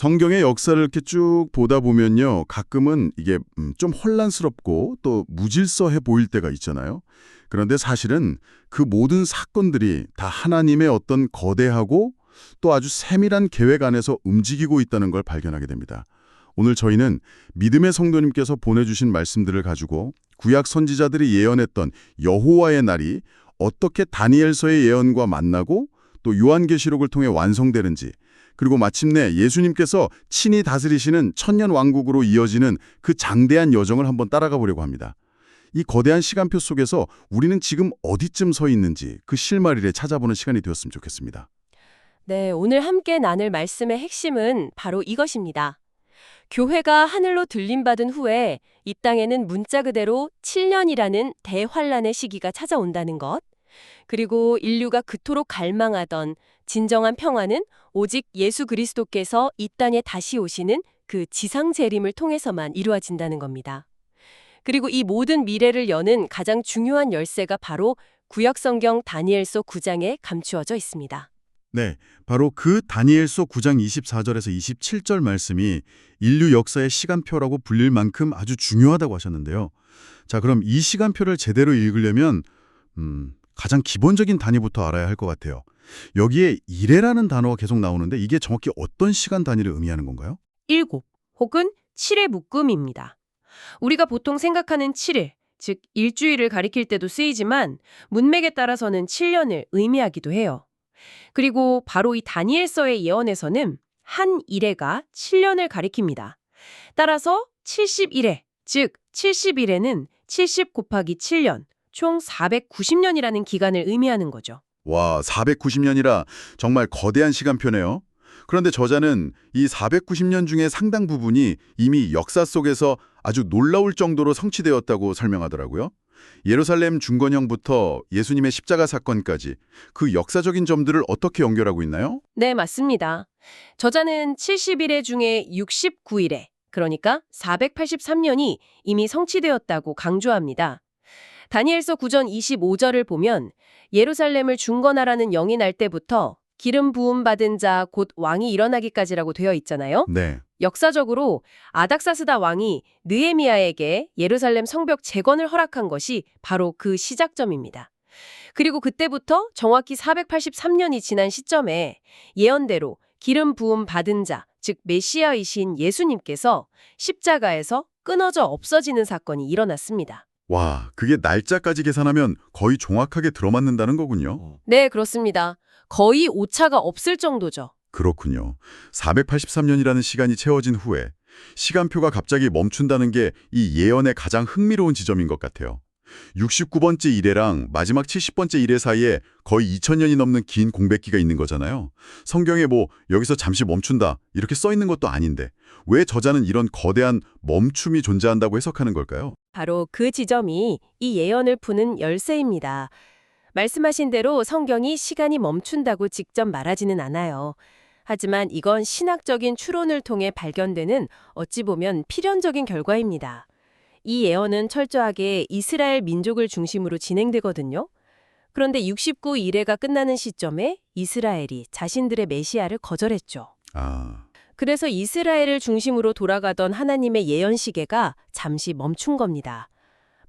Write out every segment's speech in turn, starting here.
성경의 역사를 이렇게 쭉 보다 보면요. 가끔은 이게 좀 혼란스럽고 또 무질서해 보일 때가 있잖아요. 그런데 사실은 그 모든 사건들이 다 하나님의 어떤 거대하고 또 아주 세밀한 계획 안에서 움직이고 있다는 걸 발견하게 됩니다. 오늘 저희는 믿음의 성도님께서 보내주신 말씀들을 가지고 구약 선지자들이 예언했던 여호와의 날이 어떻게 다니엘서의 예언과 만나고 또 요한계시록을 통해 완성되는지, 그리고 마침내 예수님께서 친히 다스리시는 천년 왕국으로 이어지는 그 장대한 여정을 한번 따라가 보려고 합니다. 이 거대한 시간표 속에서 우리는 지금 어디쯤 서 있는지 그 실마리를 찾아보는 시간이 되었으면 좋겠습니다. 네, 오늘 함께 나눌 말씀의 핵심은 바로 이것입니다. 교회가 하늘로 들림받은 후에 이 땅에는 문자 그대로 7년이라는 대환란의 시기가 찾아온다는 것, 그리고 인류가 그토록 갈망하던 진정한 평화는 오직 예수 그리스도께서 이 땅에 다시 오시는 그 지상 재림을 통해서만 이루어진다는 겁니다. 그리고 이 모든 미래를 여는 가장 중요한 열쇠가 바로 구약성경 다니엘서 9장에 감추어져 있습니다. 네, 바로 그 다니엘서 9장 24절에서 27절 말씀이 인류 역사의 시간표라고 불릴 만큼 아주 중요하다고 하셨는데요. 자, 그럼 이 시간표를 제대로 읽으려면 가장 기본적인 단위부터 알아야 할 것 같아요. 여기에 이래라는 단어가 계속 나오는데 이게 정확히 어떤 시간 단위를 의미하는 건가요? 일곱 혹은 7의 묶음입니다. 우리가 보통 생각하는 7일, 즉 일주일을 가리킬 때도 쓰이지만 문맥에 따라서는 7년을 의미하기도 해요. 그리고 바로 이 다니엘서의 예언에서는 한 일해가 7년을 가리킵니다. 따라서 71회, 즉 70일에는 70 곱하기 7년, 총 490년이라는 기간을 의미하는 거죠. 와, 490년이라 정말 거대한 시간표네요. 그런데 저자는 이 490년 중에 상당 부분이 이미 역사 속에서 아주 놀라울 정도로 성취되었다고 설명하더라고요. 예루살렘 중건형부터 예수님의 십자가 사건까지 그 역사적인 점들을 어떻게 연결하고 있나요? 네, 맞습니다. 저자는 70일에 중에 69일에, 그러니까 483년이 이미 성취되었다고 강조합니다. 다니엘서 9장 25절을 보면 예루살렘을 중건하라는 영이 날 때부터 기름 부음 받은 자 곧 왕이 일어나기까지라고 되어 있잖아요. 네. 역사적으로 아닥사스다 왕이 느헤미야에게 예루살렘 성벽 재건을 허락한 것이 바로 그 시작점입니다. 그리고 그때부터 정확히 483년이 지난 시점에 예언대로 기름 부음 받은 자, 즉 메시아이신 예수님께서 십자가에서 끊어져 없어지는 사건이 일어났습니다. 와, 그게 날짜까지 계산하면 거의 정확하게 들어맞는다는 거군요. 네, 그렇습니다. 거의 오차가 없을 정도죠. 그렇군요. 483년이라는 시간이 채워진 후에 시간표가 갑자기 멈춘다는 게 이 예언의 가장 흥미로운 지점인 것 같아요. 69번째 이래랑 마지막 70번째 이래 사이에 거의 2000년이 넘는 긴 공백기가 있는 거잖아요. 성경에 뭐 여기서 잠시 멈춘다 이렇게 써 있는 것도 아닌데 왜 저자는 이런 거대한 멈춤이 존재한다고 해석하는 걸까요? 바로 그 지점이 이 예언을 푸는 열쇠입니다. 말씀하신 대로 성경이 시간이 멈춘다고 직접 말하지는 않아요. 하지만 이건 신학적인 추론을 통해 발견되는 어찌 보면 필연적인 결과입니다. 이 예언은 철저하게 이스라엘 민족을 중심으로 진행되거든요. 그런데 69 이래가 끝나는 시점에 이스라엘이 자신들의 메시아를 거절했죠. 아, 그래서 이스라엘을 중심으로 돌아가던 하나님의 예언 시계가 잠시 멈춘 겁니다.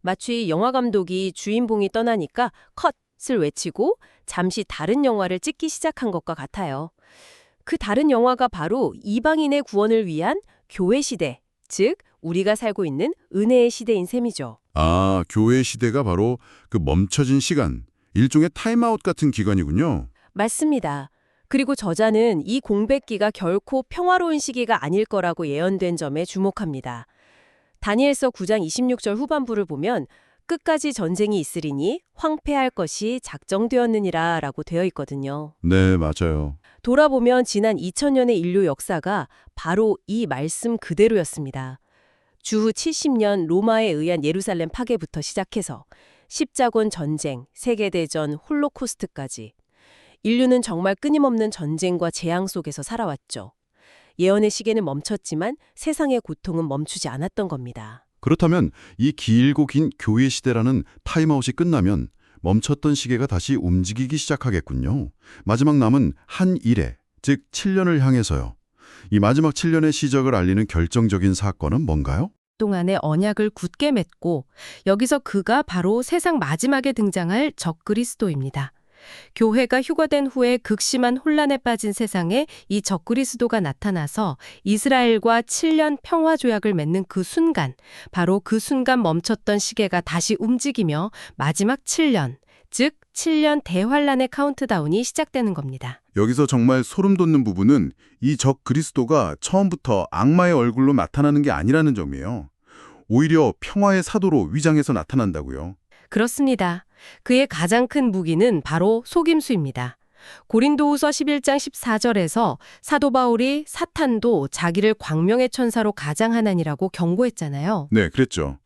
마치 영화 감독이 주인공이 떠나니까 컷을 외치고 잠시 다른 영화를 찍기 시작한 것과 같아요. 그 다른 영화가 바로 이방인의 구원을 위한 교회 시대, 즉 우리가 살고 있는 은혜의 시대인 셈이죠. 아, 교회 시대가 바로 그 멈춰진 시간, 일종의 타임아웃 같은 기간이군요. 맞습니다. 그리고 저자는 이 공백기가 결코 평화로운 시기가 아닐 거라고 예언된 점에 주목합니다. 다니엘서 9장 26절 후반부를 보면 끝까지 전쟁이 있으리니 황폐할 것이 작정되었느니라 라고 되어 있거든요. 네, 맞아요. 돌아보면 지난 2000년의 인류 역사가 바로 이 말씀 그대로였습니다. 주후 70년 로마에 의한 예루살렘 파괴부터 시작해서 십자군 전쟁, 세계대전, 홀로코스트까지 인류는 정말 끊임없는 전쟁과 재앙 속에서 살아왔죠. 예언의 시계는 멈췄지만 세상의 고통은 멈추지 않았던 겁니다. 그렇다면 이 길고 긴 교회 시대라는 타임아웃이 끝나면 멈췄던 시계가 다시 움직이기 시작하겠군요. 마지막 남은 한 일에, 즉 7년을 향해서요. 이 마지막 7년의 시작을 알리는 결정적인 사건은 뭔가요? 동안의 언약을 굳게 맺고 여기서 그가 바로 세상 마지막에 등장할 적그리스도입니다. 교회가 휴거된 후에 극심한 혼란에 빠진 세상에 이 적그리스도가 나타나서 이스라엘과 7년 평화조약을 맺는 그 순간, 바로 그 순간 멈췄던 시계가 다시 움직이며 마지막 7년, 즉 7년 대환란의 카운트다운이 시작되는 겁니다. 여기서 정말 소름 돋는 부분은 이 적 그리스도가 처음부터 악마의 얼굴로 나타나는 게 아니라는 점이에요. 오히려 평화의 사도로 위장해서 나타난다고요. 그렇습니다. 그의 가장 큰 무기는 바로 속임수입니다. 고린도후서 11장 14절에서 사도 바울이 사탄도 자기를 광명의 천사로 가장하나니라고 경고했잖아요. 네, 그랬죠.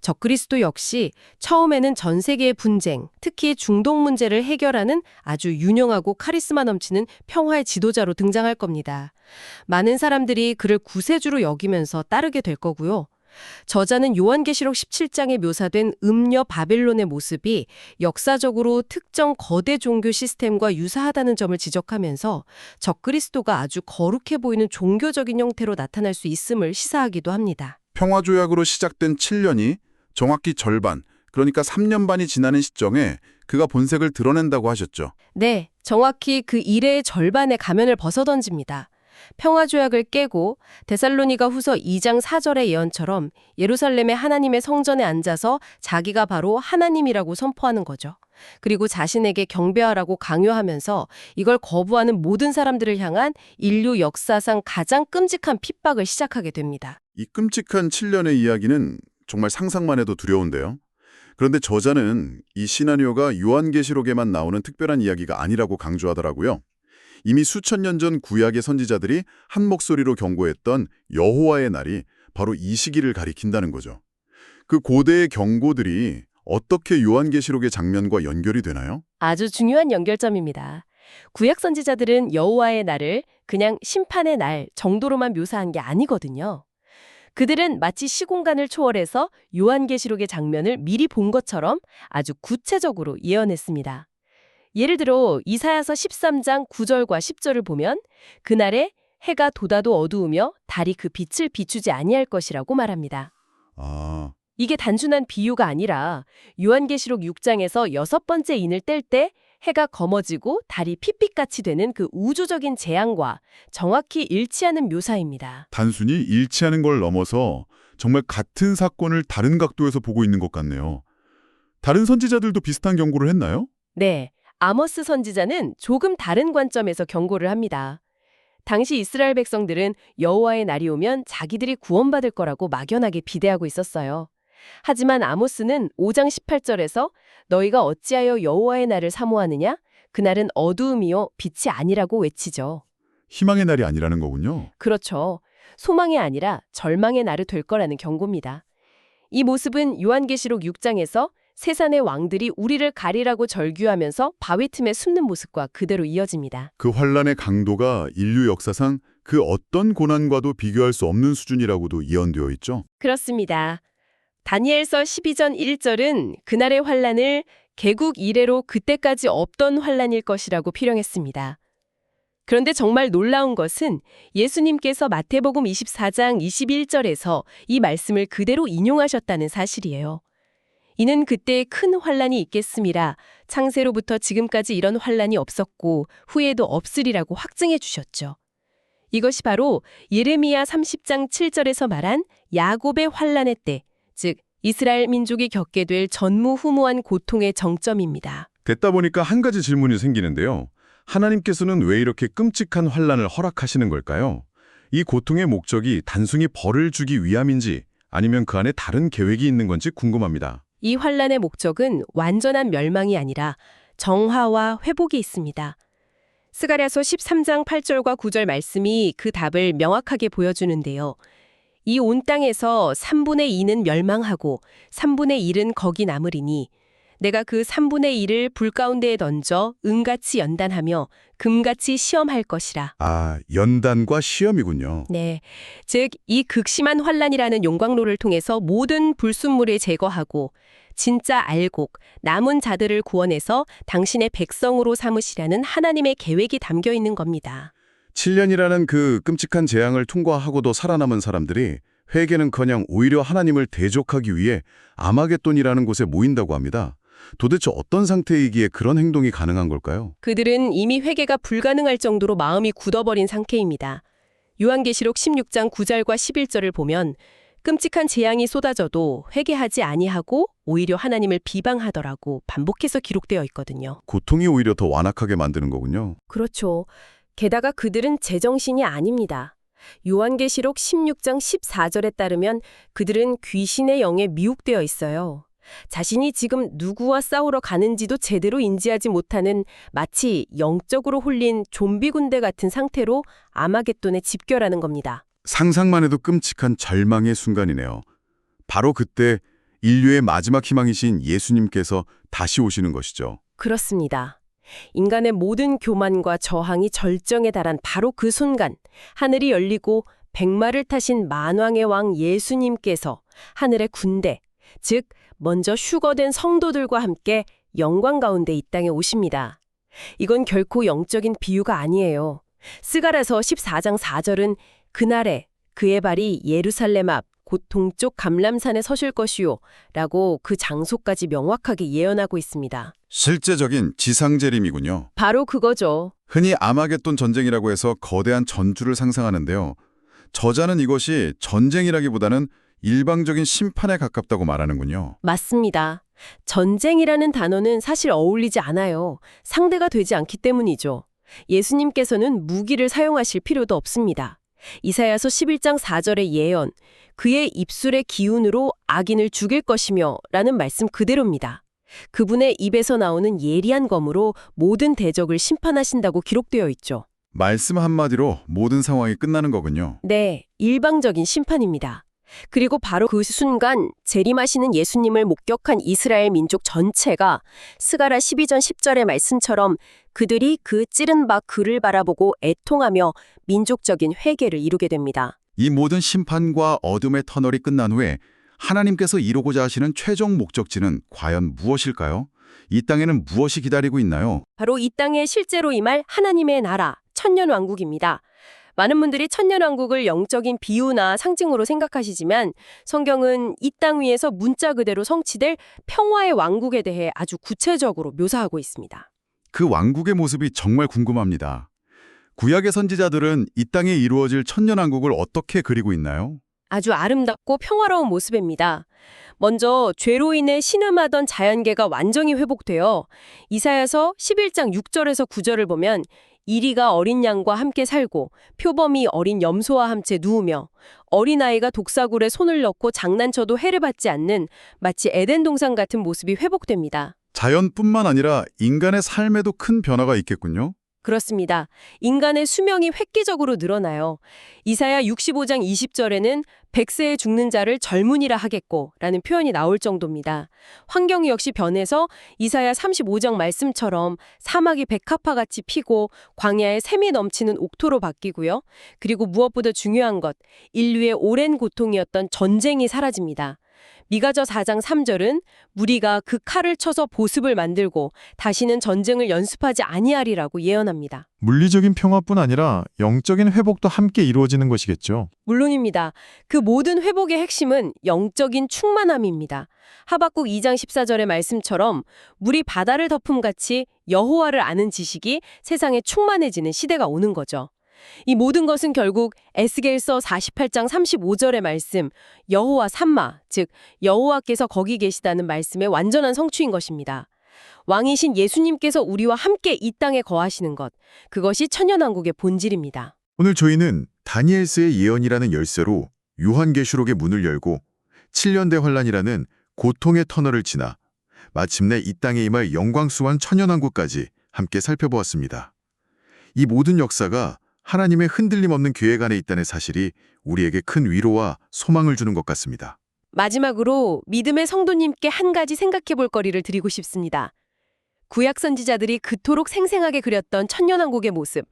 적그리스도 역시 처음에는 전 세계의 분쟁, 특히 중동 문제를 해결하는 아주 유능하고 카리스마 넘치는 평화의 지도자로 등장할 겁니다. 많은 사람들이 그를 구세주로 여기면서 따르게 될 거고요. 저자는 요한계시록 17장에 묘사된 음녀 바벨론의 모습이 역사적으로 특정 거대 종교 시스템과 유사하다는 점을 지적하면서 적그리스도가 아주 거룩해 보이는 종교적인 형태로 나타날 수 있음을 시사하기도 합니다. 평화조약으로 시작된 7년이 정확히 절반, 그러니까 3년 반이 지나는 시점에 그가 본색을 드러낸다고 하셨죠. 네, 정확히 그 이래의 절반의 가면을 벗어던집니다. 평화조약을 깨고 데살로니가 후서 2장 4절의 예언처럼 예루살렘의 하나님의 성전에 앉아서 자기가 바로 하나님이라고 선포하는 거죠. 그리고 자신에게 경배하라고 강요하면서 이걸 거부하는 모든 사람들을 향한 인류 역사상 가장 끔찍한 핍박을 시작하게 됩니다. 이 끔찍한 7년의 이야기는 정말 상상만 해도 두려운데요. 그런데 저자는 이 시나리오가 요한계시록에만 나오는 특별한 이야기가 아니라고 강조하더라고요. 이미 수천 년 전 구약의 선지자들이 한 목소리로 경고했던 여호와의 날이 바로 이 시기를 가리킨다는 거죠. 그 고대의 경고들이 어떻게 요한계시록의 장면과 연결이 되나요? 아주 중요한 연결점입니다. 구약 선지자들은 여호와의 날을 그냥 심판의 날 정도로만 묘사한 게 아니거든요. 그들은 마치 시공간을 초월해서 요한계시록의 장면을 미리 본 것처럼 아주 구체적으로 예언했습니다. 예를 들어 이사야서 13장 9절과 10절을 보면 그날에 해가 돋아도 어두우며 달이 그 빛을 비추지 아니할 것이라고 말합니다. 아, 이게 단순한 비유가 아니라 요한계시록 6장에서 6번째 인을 뗄 때 해가 검어지고 달이 핏빛같이 되는 그 우주적인 재앙과 정확히 일치하는 묘사입니다. 단순히 일치하는 걸 넘어서 정말 같은 사건을 다른 각도에서 보고 있는 것 같네요. 다른 선지자들도 비슷한 경고를 했나요? 네, 아모스 선지자는 조금 다른 관점에서 경고를 합니다. 당시 이스라엘 백성들은 여호와의 날이 오면 자기들이 구원받을 거라고 막연하게 비대하고 있었어요. 하지만 아모스는 5장 18절에서 너희가 어찌하여 여호와의 날을 사모하느냐? 그날은 어두움이요 빛이 아니라고 외치죠. 희망의 날이 아니라는 거군요. 그렇죠. 소망이 아니라 절망의 날이 될 거라는 경고입니다. 이 모습은 요한계시록 6장에서 세상의 왕들이 우리를 가리라고 절규하면서 바위 틈에 숨는 모습과 그대로 이어집니다. 그 환란의 강도가 인류 역사상 그 어떤 고난과도 비교할 수 없는 수준이라고도 예언되어 있죠. 그렇습니다. 다니엘서 12전 1절은 그날의 환란을 개국 이래로 그때까지 없던 환란일 것이라고 필형했습니다. 그런데 정말 놀라운 것은 예수님께서 마태복음 24장 21절에서 이 말씀을 그대로 인용하셨다는 사실이에요. 이는 그때에 큰 환란이 있겠음이라 창세로부터 지금까지 이런 환란이 없었고 후에도 없으리라고 확증해 주셨죠. 이것이 바로 예레미야 30장 7절에서 말한 야곱의 환란의 때, 즉 이스라엘 민족이 겪게 될 전무후무한 고통의 정점입니다. 듣다 보니까 한 가지 질문이 생기는데요. 하나님께서는 왜 이렇게 끔찍한 환란을 허락하시는 걸까요? 이 고통의 목적이 단순히 벌을 주기 위함인지 아니면 그 안에 다른 계획이 있는 건지 궁금합니다. 이 환란의 목적은 완전한 멸망이 아니라 정화와 회복이 있습니다. 스가랴서 13장 8절과 9절 말씀이 그 답을 명확하게 보여주는데요. 이 온 땅에서 3분의 2는 멸망하고 3분의 1은 거기 남으리니 내가 그 3분의 1을 불 가운데에 던져 은같이 연단하며 금같이 시험할 것이라. 아, 연단과 시험이군요. 네, 즉 이 극심한 환란이라는 용광로를 통해서 모든 불순물을 제거하고 진짜 알곡, 남은 자들을 구원해서 당신의 백성으로 삼으시라는 하나님의 계획이 담겨 있는 겁니다. 7년이라는 그 끔찍한 재앙을 통과하고도 살아남은 사람들이 회개는커녕 오히려 하나님을 대적하기 위해 아마겟돈이라는 곳에 모인다고 합니다. 도대체 어떤 상태이기에 그런 행동이 가능한 걸까요? 그들은 이미 회개가 불가능할 정도로 마음이 굳어버린 상태입니다. 요한계시록 16장 9절과 11절을 보면 끔찍한 재앙이 쏟아져도 회개하지 아니하고 오히려 하나님을 비방하더라고 반복해서 기록되어 있거든요. 고통이 오히려 더 완악하게 만드는 거군요. 그렇죠. 게다가 그들은 제정신이 아닙니다. 요한계시록 16장 14절에 따르면 그들은 귀신의 영에 미혹되어 있어요. 자신이 지금 누구와 싸우러 가는지도 제대로 인지하지 못하는 마치 영적으로 홀린 좀비 군대 같은 상태로 아마겟돈에 집결하는 겁니다. 상상만 해도 끔찍한 절망의 순간이네요. 바로 그때 인류의 마지막 희망이신 예수님께서 다시 오시는 것이죠. 그렇습니다. 인간의 모든 교만과 저항이 절정에 달한 바로 그 순간 하늘이 열리고 백마를 타신 만왕의 왕 예수님께서 하늘의 군대, 즉 먼저 휴거된 성도들과 함께 영광 가운데 이 땅에 오십니다. 이건 결코 영적인 비유가 아니에요. 스가랴서 14장 4절은 그날에 그의 발이 예루살렘 앞 곧 동쪽 감람산에 서실 것이요 라고 그 장소까지 명확하게 예언하고 있습니다. 실제적인 지상재림이군요. 바로 그거죠. 흔히 아마겟돈 전쟁이라고 해서 거대한 전투를 상상하는데요. 저자는 이것이 전쟁이라기보다는 일방적인 심판에 가깝다고 말하는군요. 맞습니다. 전쟁이라는 단어는 사실 어울리지 않아요. 상대가 되지 않기 때문이죠. 예수님께서는 무기를 사용하실 필요도 없습니다. 이사야서 11장 4절의 예언, 그의 입술의 기운으로 악인을 죽일 것이며 라는 말씀 그대로입니다. 그분의 입에서 나오는 예리한 검으로 모든 대적을 심판하신다고 기록되어 있죠. 말씀 한마디로 모든 상황이 끝나는 거군요. 네, 일방적인 심판입니다. 그리고 바로 그 순간 재림하시는 예수님을 목격한 이스라엘 민족 전체가 스가랴 12장 10절의 말씀처럼 그들이 그 찌른 바 그를 바라보고 애통하며 민족적인 회개를 이루게 됩니다. 이 모든 심판과 어둠의 터널이 끝난 후에 하나님께서 이루고자 하시는 최종 목적지는 과연 무엇일까요? 이 땅에는 무엇이 기다리고 있나요? 바로 이 땅에 실제로 임할 하나님의 나라, 천년왕국입니다. 많은 분들이 천년왕국을 영적인 비유나 상징으로 생각하시지만 성경은 이 땅 위에서 문자 그대로 성취될 평화의 왕국에 대해 아주 구체적으로 묘사하고 있습니다. 그 왕국의 모습이 정말 궁금합니다. 구약의 선지자들은 이 땅에 이루어질 천년왕국을 어떻게 그리고 있나요? 아주 아름답고 평화로운 모습입니다. 먼저 죄로 인해 신음하던 자연계가 완전히 회복되어 이사야서 11장 6절에서 9절을 보면 이리가 어린 양과 함께 살고 표범이 어린 염소와 함께 누우며 어린아이가 독사굴에 손을 넣고 장난쳐도 해를 받지 않는 마치 에덴 동산 같은 모습이 회복됩니다. 자연뿐만 아니라 인간의 삶에도 큰 변화가 있겠군요. 그렇습니다. 인간의 수명이 획기적으로 늘어나요. 이사야 65장 20절에는 100세에 죽는 자를 젊은이라 하겠고 라는 표현이 나올 정도입니다. 환경이 역시 변해서 이사야 35장 말씀처럼 사막이 백합화같이 피고 광야에 샘이 넘치는 옥토로 바뀌고요. 그리고 무엇보다 중요한 것, 인류의 오랜 고통이었던 전쟁이 사라집니다. 미가서 4장 3절은 무리가 그 칼을 쳐서 보습을 만들고 다시는 전쟁을 연습하지 아니하리라고 예언합니다. 물리적인 평화뿐 아니라 영적인 회복도 함께 이루어지는 것이겠죠. 물론입니다. 그 모든 회복의 핵심은 영적인 충만함입니다. 하박국 2장 14절의 말씀처럼 물이 바다를 덮음같이 여호와를 아는 지식이 세상에 충만해지는 시대가 오는 거죠. 이 모든 것은 결국 에스겔서 48장 35절의 말씀 여호와 삼마, 즉 여호와께서 거기 계시다는 말씀의 완전한 성취인 것입니다. 왕이신 예수님께서 우리와 함께 이 땅에 거하시는 것, 그것이 천년왕국의 본질입니다. 오늘 저희는 다니엘서의 예언이라는 열쇠로 요한계시록의 문을 열고 7년대 환란이라는 고통의 터널을 지나 마침내 이 땅에 임할 영광스러운 천년왕국까지 함께 살펴보았습니다. 이 모든 역사가 하나님의 흔들림 없는 계획 안에 있다는 사실이 우리에게 큰 위로와 소망을 주는 것 같습니다. 마지막으로 믿음의 성도님께 한 가지 생각해 볼 거리를 드리고 싶습니다. 구약 선지자들이 그토록 생생하게 그렸던 천년왕국의 모습,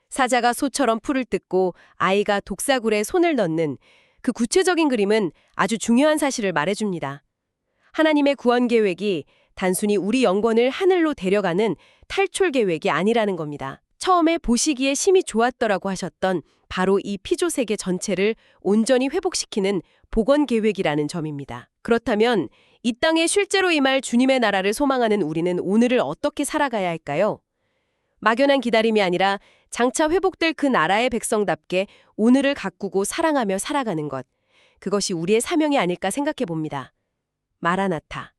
사자가 소처럼 풀을 뜯고 아이가 독사굴에 손을 넣는 그 구체적인 그림은 아주 중요한 사실을 말해줍니다. 하나님의 구원 계획이 단순히 우리 영혼을 하늘로 데려가는 탈출 계획이 아니라는 겁니다. 처음에 보시기에 심히 좋았더라고 하셨던 바로 이 피조 세계 전체를 온전히 회복시키는 복원 계획이라는 점입니다. 그렇다면 이 땅에 실제로 임할 주님의 나라를 소망하는 우리는 오늘을 어떻게 살아가야 할까요? 막연한 기다림이 아니라 장차 회복될 그 나라의 백성답게 오늘을 가꾸고 사랑하며 살아가는 것. 그것이 우리의 사명이 아닐까 생각해 봅니다. 마라나타.